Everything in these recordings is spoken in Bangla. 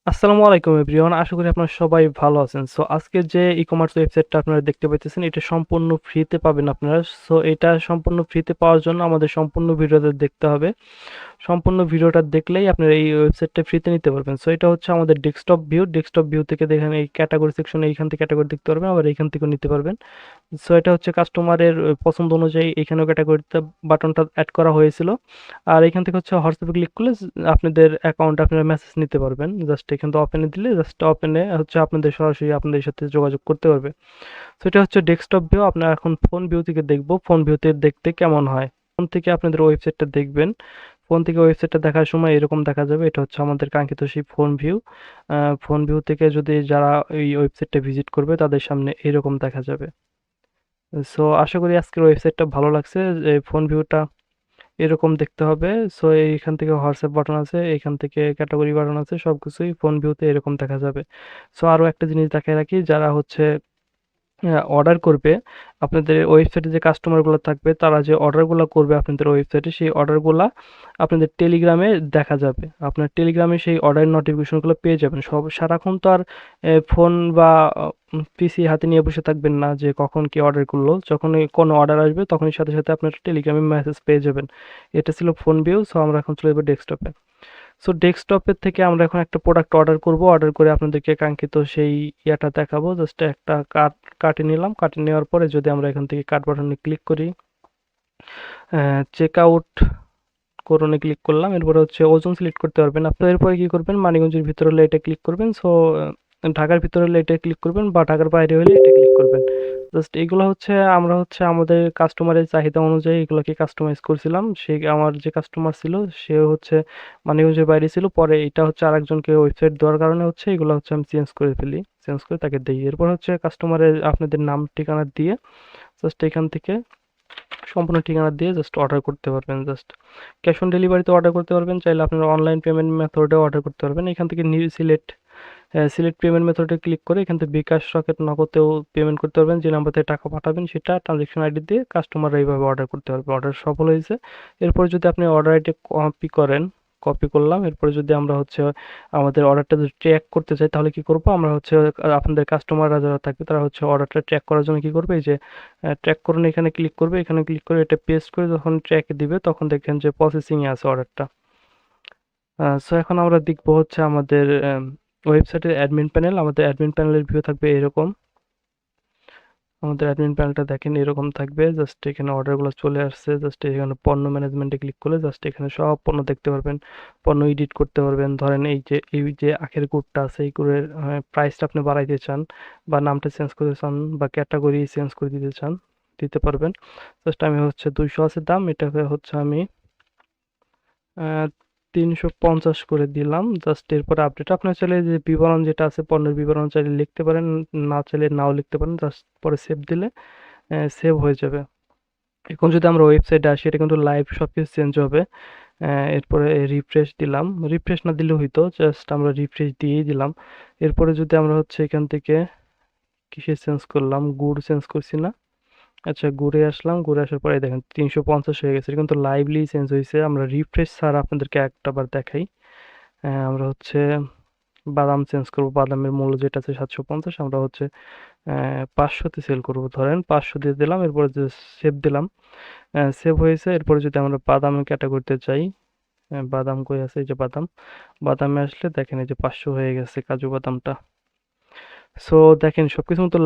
আসসালামু আলাইকুম এভরিওয়ান, আশা করি আপনারা সবাই ভালো আছেন। সো আজকে যে ই-কমার্স ওয়েবসাইটটা আপনারা দেখতে পাইতেছেন, এটা সম্পূর্ণ ফ্রিতে পাবেন আপনারা। সো এটা সম্পূর্ণ ফ্রিতে পাওয়ার জন্য আমাদের সম্পূর্ণ ভিডিওটা দেখতে হবে। সম্পূর্ণ ভিডিওটা দেখলেই আপনারা এই ওয়েবসাইটটা ফ্রিতে নিতে পারবেন। সো এটা হচ্ছে আমাদের ডেস্কটপ ভিউ থেকে দেখেন এই ক্যাটাগরি সেকশনে এইখান থেকে ক্যাটাগরি দেখতে পারবেন, আবার এইখান থেকেও নিতে পারবেন। সো এটা হচ্ছে কাস্টমারের পছন্দ অনুযায়ী এখানেও ক্যাটাগরিতে বাটনটা অ্যাড করা হয়েছিল। আর এখান থেকে হচ্ছে হোয়াটসঅ্যাপে ক্লিক করলে আপনাদের অ্যাকাউন্টে আপনারা মেসেজ নিতে পারবেন। জাস্ট এখান থেকে ওপেনে দিলে জাস্ট ওপেনে হচ্ছে আপনাদের সরাসরি আপনাদের সাথে যোগাযোগ করতে পারবে। তো এটা হচ্ছে ডেস্কটপ ভিউ। আপনারা এখন ফোন ভিউ থেকে দেখবো ফোন ভিউতে দেখতে কেমন হয়। ফোন থেকে আপনাদের ওয়েবসাইটটা দেখবেন। ফোন থেকে ওয়েবসাইটটা দেখার সময় এরকম দেখা যাবে। এটা হচ্ছে আমাদের কাঙ্ক্ষিত সেই ফোন ভিউ। ফোন ভিউ থেকে যদি যারা এই ওয়েবসাইটটা ভিজিট করবে তাদের সামনে এরকম দেখা যাবে। সো আশা করি আজকের ওয়েবসাইটটা ভালো লাগছে। যে ফোন ভিউটা এরকম দেখতে হবে। সো এইখান থেকে হোয়াটসঅ্যাপ বাটন আছে, এখান থেকে ক্যাটাগরি বাটন আছে, সবকিছুই ফোন ভিউতে এরকম দেখা যাবে। সো আরো একটা জিনিস দেখায় রাখি, যারা হচ্ছে অর্ডার করবে আপনাদের ওয়েবসাইটে, যে কাস্টমারগুলো থাকবে তারা যে অর্ডারগুলো করবে আপনাদের ওয়েবসাইটে, সেই অর্ডারগুলা আপনাদের টেলিগ্রামে দেখা যাবে। আপনার টেলিগ্রামে সেই অর্ডারের নোটিফিকেশনগুলো পেয়ে যাবেন। সারাক্ষণ তো আর ফোন বা পিসি হাতে নিয়ে বসে থাকবেন না যে কখন কি অর্ডার করলো। যখনই কোনো অর্ডার আসবে তখনই সাথে সাথে আপনার টেলিগ্রামে মেসেজ পেয়ে যাবেন। এটা ছিল ফোন ভিউ। সো আমরা এখন চলে যাবো ডেস্কটপে। সো ডেস্কটপের থেকে আমরা এখন একটা প্রোডাক্ট অর্ডার করব। অর্ডার করে আপনাদেরকে কাঙ্ক্ষিত সেই ইয়াটা দেখাবো। জাস্ট একটা কার্টে নিলাম। কার্টে নেওয়ার পরে যদি আমরা এখান থেকে কার্ট বাটনে ক্লিক করি, চেক আউট করণে ক্লিক করলাম। এরপরে হচ্ছে ওজন সিলেক্ট করতে পারবেন আপনার। এরপরে কি করবেন, মানিকগঞ্জের ভিতরে হলে এটা ক্লিক করবেন। সো ঢাকার ভিতরে হলে এটা ক্লিক করবেন, বা ঢাকার বাইরে হলে এটা ক্লিক করবেন। জাস্ট এগুলো হচ্ছে আমরা হচ্ছে আমাদের কাস্টমারের চাহিদা অনুযায়ী এগুলোকে কাস্টমাইজ করছিলাম। সে আমার যে কাস্টমার ছিল সে হচ্ছে মানিকগঞ্জের বাইরে ছিল, পরে এটা হচ্ছে আরেকজনকে ওয়েবসাইট দেওয়ার কারণে হচ্ছে এগুলো হচ্ছে আমি চেঞ্জ করে ফেলি, চেঞ্জ করে তাকে দিই। এরপর হচ্ছে কাস্টমারের আপনাদের নাম ঠিকানা দিয়ে জাস্ট এখান থেকে সম্পূর্ণ ঠিকানা দিয়ে জাস্ট অর্ডার করতে পারবেন। জাস্ট ক্যাশ অন ডেলিভারিতে অর্ডার করতে পারবেন, চাইলে আপনারা অনলাইন পেমেন্ট মেথডেও অর্ডার করতে পারবেন। এখান থেকে নিউ সিলেক্ট পেমেন্ট মেথডে ক্লিক করে এখান থেকে বিকাশ, রকেট, নগদেও পেমেন্ট করতে পারবেন। যে নাম্বার থেকে টাকা পাঠাবেন সেটা ট্রানজেকশন আইডি দিয়ে কাস্টমাররা এইভাবে অর্ডার করতে পারবে। অর্ডার সফল হয়েছে। এরপর যদি আপনি অর্ডার আইডি কপি করেন, কপি করলাম। এরপরে যদি আমরা হচ্ছে আমাদের অর্ডারটা যদি ট্র্যাক করতে চাই তাহলে কি করব, আমরা হচ্ছে আপনাদের কাস্টমাররা যারা থাকবে তারা হচ্ছে অর্ডারটা ট্র্যাক করার জন্য কি করবে, এই যে ট্র্যাক করুন এখানে ক্লিক করবে। এখানে ক্লিক করে এটা পেস্ট করে যখন ট্র্যাকে দিবে তখন দেখেন যে প্রসেসিংয়ে আছে অর্ডারটা। সো এখন আমরা দেখবো হচ্ছে আমাদের ওয়েবসাইটের অ্যাডমিন প্যানেল। আমাদের অ্যাডমিন প্যানেলের ভিউ থাকবে এরকম। আমাদের অ্যাডমিন প্যানেলটা দেখেন এরকম থাকবে। জাস্ট এখানে অর্ডারগুলো চলে আসছে। জাস্ট এখানে পণ্য ম্যানেজমেন্টে ক্লিক করলে জাস্ট এখানে সব পণ্য দেখতে পারবেন, পণ্য এডিট করতে পারবেন। ধরেন এই যে আখের গুড়টা আছে, এই গুড়ের প্রাইসটা আপনি বাড়াইতে চান, বা নামটা চেঞ্জ করতে চান, বা ক্যাটাগরি চেঞ্জ করে দিতে চান, দিতে পারবেন। জাস্ট আমি হচ্ছে 200 আছে দাম, এটাকে হচ্ছে আমি 350 করে দিলাম। জাস্ট এরপরে আপডেট। আপনার চাইলে যে বিবরণ যেটা আছে পণ্যের বিবরণ চাইলে লিখতে পারেন, না চাইলে নাও লিখতে পারেন। জাস্ট পরে সেভ দিলে সেভ হয়ে যাবে। এখন যদি আমরা ওয়েবসাইটে আসি, এটা কিন্তু লাইভ সবকিছু চেঞ্জ হবে। এরপরে রিফ্রেশ দিলাম। রিফ্রেশ না দিলে হইতো, জাস্ট আমরা রিফ্রেশ দিয়েই দিলাম। এরপরে যদি আমরা হচ্ছে এখান থেকে কিসে চেঞ্জ করলাম, গুড় চেঞ্জ করছি না? আচ্ছা, ঘুরে আসলাম। ঘুরে আসার পরে দেখেন 350 হয়ে গেছে। এটা কিন্তু লাইভলি চেঞ্জ হয়েছে। আমরা রিফ্রেশ ছাড়া আপনাদেরকে একটাবার দেখাই। আমরা হচ্ছে বাদাম চেঞ্জ করব। বাদামের মূল্য যেটা আছে 750, আমরা হচ্ছে 500-তে সেল করব। ধরেন 500 দিয়ে দিলাম। এরপরে যে সেভ দিলাম, সেভ হয়েছে। এরপরে যদি আমরা বাদামে ক্যাটাগরিতে যাই, বাদাম কই আছে, এই যে বাদাম। বাদামে আসলে দেখেন এই যে 500 হয়ে গেছে কাজু বাদামটা। সো দেখেন সবকিছু মতো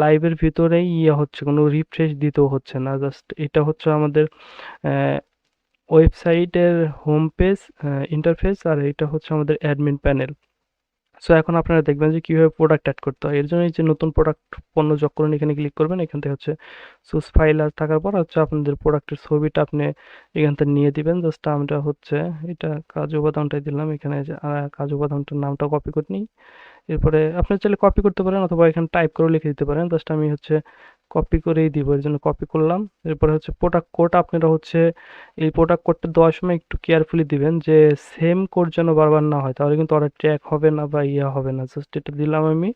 লাইভের ভিতরেই ইয়ে হচ্ছে, কোনো রিফ্রেশ দিতেও হচ্ছে না। জাস্ট এটা হচ্ছে আমাদের ওয়েবসাইটের হোম পেজ ইন্টারফেস, আর এটা হচ্ছে আমাদের অ্যাডমিন প্যানেল। সো এখন আপনারা দেখবেন যে কিভাবে প্রোডাক্ট অ্যাড করতে হয়। এর জন্য এই যে নতুন প্রোডাক্ট পণ্য যোগ করুন, এখানে ক্লিক করবেন। এখান থেকে হচ্ছে চুজ ফাইল আর থাকার পর হচ্ছে আপনাদের প্রোডাক্টের ছবিটা আপনি এখান থেকে নিয়ে দিবেন। জাস্ট আমরা হচ্ছে এটা কাজু বাদামটাই দিলাম। এখানে যে কাজু বাদামটার নামটা কপি করে নিই। এরপরে আপনি চাইলে কপি করতে পারেন অথবা এখানে টাইপ করেও লিখে দিতে পারেন। জাস্ট আমি হচ্ছে কপি করেই দিব, এর জন্য কপি করলাম। এরপরে হচ্ছে প্রোডাক্ট কোড আপনারা হচ্ছে এই প্রোডাক্ট কোডটা দেওয়ার সময় একটু কেয়ারফুলি দিবেন, যে সেম কোড যেন বারবার না হয়, তাহলে কিন্তু অর্ডার ট্র্যাক হবে না বা ইয়া হবে না। জাস্ট এটা দিলাম আমি।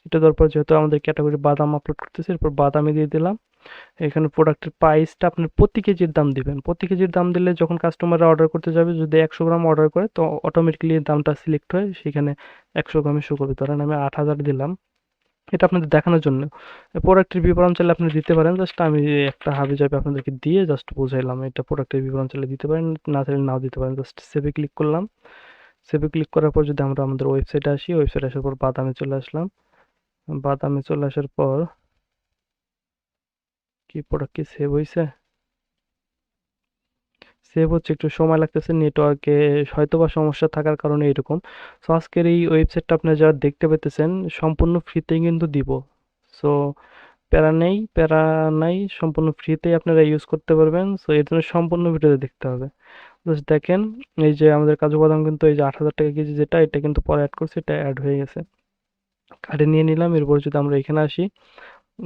এটা দেওয়ার পর যেহেতু আমাদের ক্যাটাগরি বাদাম আপলোড করতেছে, এরপর বাদামি দিয়ে দিলাম। এখানে প্রোডাক্টের প্রাইসটা আপনার প্রতি কেজির দাম দিবেন। প্রতি কেজির দাম দিলে যখন কাস্টমাররা অর্ডার করতে যাবে, যদি 100 গ্রাম অর্ডার করে তো অটোমেটিক্যালি দামটা সিলেক্ট হয়ে সেখানে 100 গ্রামে শো করবে। ধরেন আমি 8,000 দিলাম, এটা আপনাদের দেখানোর জন্য। প্রোডাক্টের বিবরণ চাইলে আপনি দিতে পারেন, জাস্ট আমি একটা হাবিজাবি আপনাদেরকে দিয়ে জাস্ট বুঝাইলাম। এটা প্রোডাক্টের বিবরণ চাইলে দিতে পারেন, না চাইলে নাও দিতে পারেন। জাস্ট সেভে ক্লিক করলাম। সেভে ক্লিক করার পর যদি আমরা আমাদের ওয়েবসাইটে আসি, ওয়েবসাইটে আসার পর বাদামে চলে আসলাম। বাদামে চলে আসার পর কি প্রোডাক্ট কি সেভ হয়েছে? সেভ হচ্ছে, একটু সময় লাগতেছে, নেটওয়ার্কে হয়তোবা সমস্যা থাকার কারণে এরকম। সো আজকের এই ওয়েবসাইটটা আপনারা যারা দেখতে পেতেছেন সম্পূর্ণ ফ্রিতেই কিন্তু দিব। সো প্যারা নেই, প্যারা নাই, সম্পূর্ণ ফ্রিতেই আপনারা ইউজ করতে পারবেন। সো এর জন্য সম্পূর্ণ ভিডিওতে দেখতে হবে। জাস্ট দেখেন, এই যে আমাদের কাজু বাদাম কিন্তু এই যে 8,000 টাকা কেজি যেটা, এটা কিন্তু পরে অ্যাড করছে, এটা অ্যাড হয়ে গেছে। কার্ডে নিয়ে নিলাম। এরপর যদি আমরা এখানে আসি,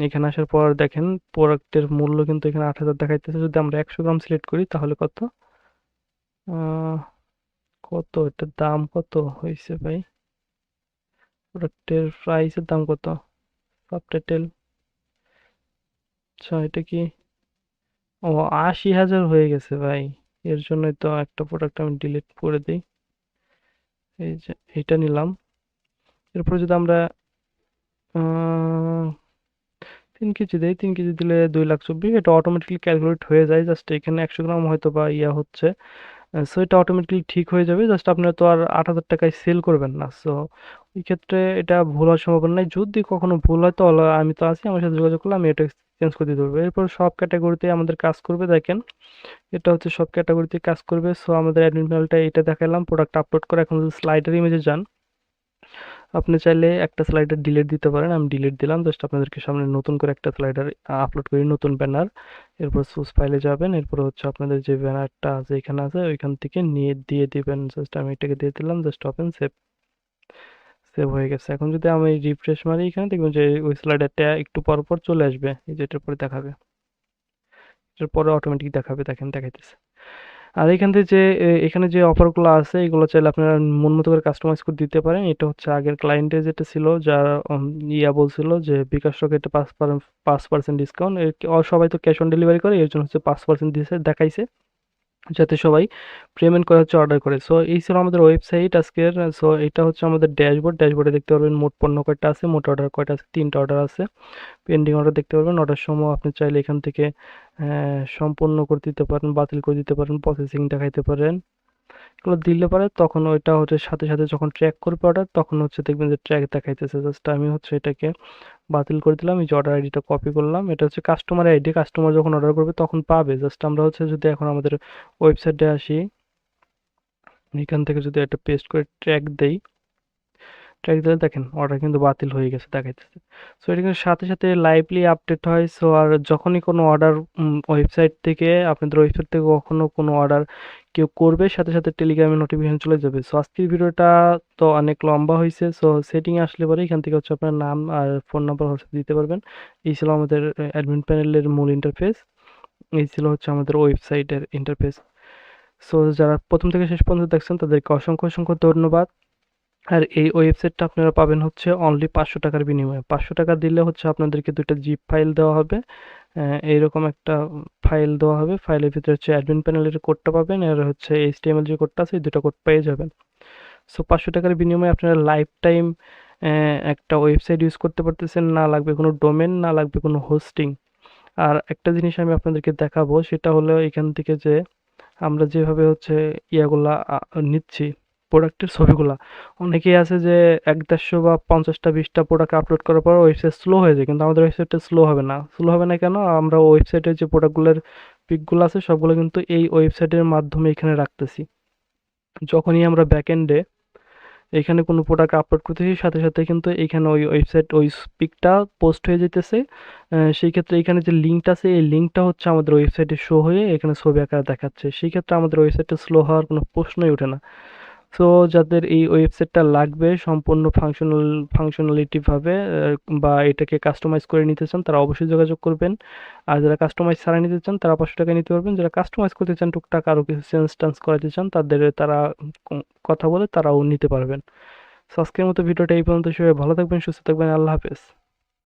এখানে আসার পর দেখেন প্রোডাক্টের মূল্য কিন্তু এখানে 8,000 দেখাইতেছে। যদি আমরা 100 গ্রাম সিলেক্ট করি তাহলে কত, আহ, কত এটার দাম কত হয়েছে ভাই? প্রোডাক্টের প্রাইসের দাম কত? সাবটাইটেল, আচ্ছা এটা কি, ও 80,000 হয়ে গেছে ভাই। এর জন্যই তো একটা প্রোডাক্ট আমি ডিলিট করে দিই। এই যে এইটা নিলাম। এরপর যদি আমরা 3 কেজি দেই, 3 কেজি দিলে 2,24,000, এটা অটোমেটিকলি ক্যালকুলেট হয়ে যায়। জাস্ট এখানে 100 গ্রাম হয়তো বা ইয়া হচ্ছে। সো এটা অটোমেটিকলি ঠিক হয়ে যাবে। জাস্ট আপনারা তো আর 8,000 টাকায় সেল করবেন না। সো ওই ক্ষেত্রে এটা ভুল হওয়ার সম্ভাবনা নাই। যদি কখনো ভুল হয় তো আমি তো আছি, আমার সাথে যোগাযোগ করলে আমি এটা চেঞ্জ করে দিতে পারবো। এরপর সব ক্যাটাগরিতে আমাদের কাজ করবে। দেখেন এটা হচ্ছে সব ক্যাটাগরিতে কাজ করবে। সো আমাদের অ্যাডমিন প্যানেলটা এটা দেখালাম, প্রোডাক্ট আপলোড করে। এখন যদি স্লাইডার ইমেজে যান, আপনি চাইলে একটা স্লাইডার ডিলিট দিতে পারেন। আমি ডিলিট দিলাম। জাস্ট আপনাদেরকে সামনে নতুন করে একটা স্লাইডার আপলোড করি, নতুন ব্যানার। এরপর সোর্স ফাইলে যাবেন। এরপর হচ্ছে আপনাদের যে ব্যানারটা আছে এখানে আছে, ওইখান থেকে নিয়ে দিয়ে দিবেন। জাস্ট আমি এটাকে দিয়ে দিলাম। Just open, save. সেভ হয়ে গেছে। এখন যদি আমি রিফ্রেশ মারি, এখানে দেখবেন যে ওই স্লাইডারটা একটু পর পর চলে আসবে। এই যে এটার পরে দেখাবে, এটার পরে অটোমেটিক দেখাবে। দেখেন দেখাইতেছে। আর এখান থেকে যে এখানে যে অফারগুলো আছে এগুলো চাইলে আপনারা মন মতো করে কাস্টমাইজ করে দিতে পারেন। এটা হচ্ছে আগের ক্লায়েন্টের যেটা ছিল, যারা ইয়া বলছিল যে বিকাশ রকেটে 5% ডিসকাউন্ট। সবাই তো ক্যাশ অন ডেলিভারি করে, এর জন্য হচ্ছে 5% দিয়েছে, দেখাইছে যাতে সবাই পেমেন্ট করে হচ্ছে অর্ডার করে। সো এই ছিল আমাদের ওয়েবসাইট আজকের। সো এটা হচ্ছে আমাদের ড্যাশবোর্ড। ড্যাশবোর্ডে দেখতে পারবেন মোট পণ্য কয়টা আছে, মোট অর্ডার কয়টা আছে। 3টা অর্ডার আছে। পেন্ডিং অর্ডার দেখতে পারবেন। অর্ডার সময় আপনি চাইলে এখান থেকে সম্পূর্ণ করে দিতে পারেন, বাতিল করে দিতে পারেন, প্রসেসিং দেখাইতে পারেন। এগুলো দিলে পারে তখন ওইটা হচ্ছে সাথে সাথে যখন ট্র্যাক করবে অর্ডার, তখন হচ্ছে দেখবেন যে ট্র্যাক দেখাইতেছে। জাস্ট আমি হচ্ছে এটাকে বাতিল করে দিলাম। এই যে অর্ডার আইডিটা কপি করলাম, এটা হচ্ছে কাস্টমার আইডি। কাস্টমার যখন অর্ডার করবে তখন পাবে। জাস্ট আমরা হচ্ছে যদি এখন আমাদের ওয়েবসাইটে আসি, এখান থেকে যদি একটা পেস্ট করে ট্র্যাক দেই, ট্র্যাক দিলে দেখেন অর্ডার কিন্তু বাতিল হয়ে গেছে দেখাইতেছে। সো এটা কিন্তু সাথে সাথে লাইভলি আপডেট হয়। সো আর যখনই কোনো অর্ডার ওয়েবসাইট থেকে, আপনাদের ওয়েবসাইট থেকে কখনো কোনো অর্ডার কেউ করবে, সাথে সাথে টেলিগ্রামে নোটিফিকেশন চলে যাবে। সো আজকের ভিডিওটা তো অনেক লম্বা হয়েছে। সো সেটিং আসলে পরে এখান থেকে হচ্ছে আপনার নাম আর ফোন নাম্বার হোয়াটসঅ্যাপ দিতে পারবেন। এই ছিল আমাদের অ্যাডমিন প্যানেলের মূল ইন্টারফেস। এই ছিল হচ্ছে আমাদের ওয়েবসাইটের ইন্টারফেস। সো যারা প্রথম থেকে শেষ পর্যন্ত দেখছেন তাদেরকে অসংখ্য অসংখ্য ধন্যবাদ। আর এই ওয়েবসাইটটা আপনারা পাবেন হচ্ছে অনলি 500 টাকার বিনিময়ে। 500 টাকা দিলে হচ্ছে আপনাদেরকে 2টা জিপ ফাইল দেওয়া হবে। এইরকম একটা ফাইল দেওয়া হবে। ফাইলের ভিতরে হচ্ছে অ্যাডমিন প্যানেলের কোডটা পাবেন, আর হচ্ছে এইচটিএমএল যে কোডটা আছে, এই 2টা কোড পেয়ে যাবেন। সো 500 টাকার বিনিময়ে আপনারা লাইফ টাইম একটা ওয়েবসাইট ইউজ করতে পারতেছেন। না লাগবে কোনো ডোমেন, না লাগবে কোনো হোস্টিং। আর একটা জিনিস আমি আপনাদেরকে দেখাবো, সেটা হলো এখান থেকে যে আমরা যেভাবে হচ্ছে ইয়াগুলা নিচ্ছি, প্রোডাক্টের ছবিগুলা, অনেকেই আছে যে 1-150 বা 50টা 20টা প্রোডাক্ট আপলোড করার পর ওয়েবসাইট স্লো হয়ে যায়। কিন্তু আমাদের ওয়েবসাইটটা স্লো হবে না। স্লো হবে না কেন? আমরা ওয়েবসাইটের যে প্রোডাক্টগুলোর পিকগুলো আছে সবগুলো কিন্তু এই ওয়েবসাইটের মাধ্যমে এখানে রাখতেছি। যখনই আমরা ব্যাকএন্ডে এখানে কোনো প্রোডাক্ট আপলোড করতেছি, সাথে সাথে কিন্তু এখানে ওই ওয়েবসাইট ওই পিকটা পোস্ট হয়ে যেতেছে। সেই ক্ষেত্রে এখানে যে লিঙ্কটা আছে, এই লিঙ্কটা হচ্ছে আমাদের ওয়েবসাইটে শো হয়ে এখানে ছবি আকারে দেখাচ্ছে। সেই ক্ষেত্রে আমাদের ওয়েবসাইটটা স্লো হওয়ার কোনো প্রশ্নই ওঠে না। সো যাদের এই ওয়েবসাইটটা লাগবে সম্পূর্ণ ফাংশনালিটি ভাবে, বা এটাকে কাস্টমাইজ করে নিতে চান, তারা অবশ্যই যোগাযোগ করবেন। আর যারা কাস্টমাইজ ছাড়া নিতে চান তারা 500 টাকা নিতে পারবেন। যারা কাস্টমাইজ করতে চান, টুকটাক আরও কিছু চেঞ্জ টেঞ্জ করাতে চান, তারা কথা বলে তারাও নিতে পারবেন। সো আজকের মতো ভিডিওটা এই পর্যন্ত। সবাই ভালো থাকবেন, সুস্থ থাকবেন। আল্লাহ হাফেজ।